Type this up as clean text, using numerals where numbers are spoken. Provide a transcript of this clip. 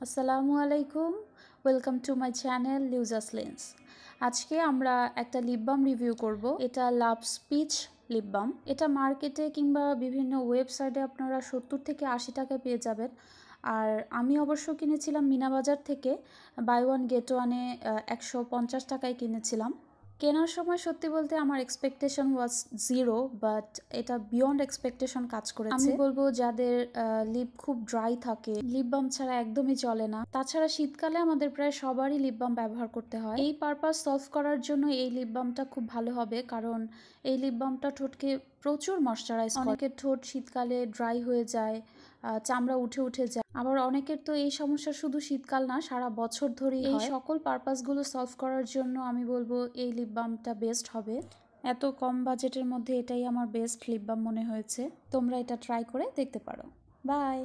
আসসালামু আলাইকুম, welcome to my channel লিউজাস লেন্স। আজকে আমরা একটা লিপ বাম রিভিউ করব। এটা লাভ স্পিচ লিপ বাম। এটা মার্কেটে কিংবা বিভিন্ন ওয়েবসাইটে আপনারা 70 থেকে 80 টাকায় পেয়ে যাবেন। আর আমি অবশ্য কিনেছিলাম মিনা বাজার থেকে, বাই ওয়ান গেট ওয়ানে 150 টাকায় কিনেছিলাম। কেনার সময় সত্যি বলতে আমার এক্সপেকটেশন ওয়াজ জিরো, বাট এটা বিয়ন্ড এক্সপেকটেশন কাজ করেছে। আমি বলবো যাদের লিপ খুব ড্রাই থাকে, লিপ বাম ছাড়া একদমই চলে না। তাছাড়া শীতকালে আমাদের প্রায় সবারই লিপ বাম ব্যবহার করতে হয়। এই পারপাস সলভ করার জন্য এই লিপ বামটা খুব ভালো হবে, কারণ এই লিপ বামটা ঠোঁটকে প্রচুর ময়শ্চারাইজ করে। অনেকের ঠোঁট শীতকালে ড্রাই হয়ে যায়, চামড়া উঠে উঠে যায়। আবার অনেকের তো এই সমস্যা শুধু শীতকাল না, সারা বছর ধরেই হয়। এই সকল পারপাসগুলো সলভ করার জন্য আমি বলবো এই লিপ বামটা বেস্ট হবে। এত কম বাজেটের মধ্যে এটাই আমার বেস্ট লিপ বাম মনে হয়েছে। তোমরা এটা ট্রাই করে দেখতে পারো। বাই।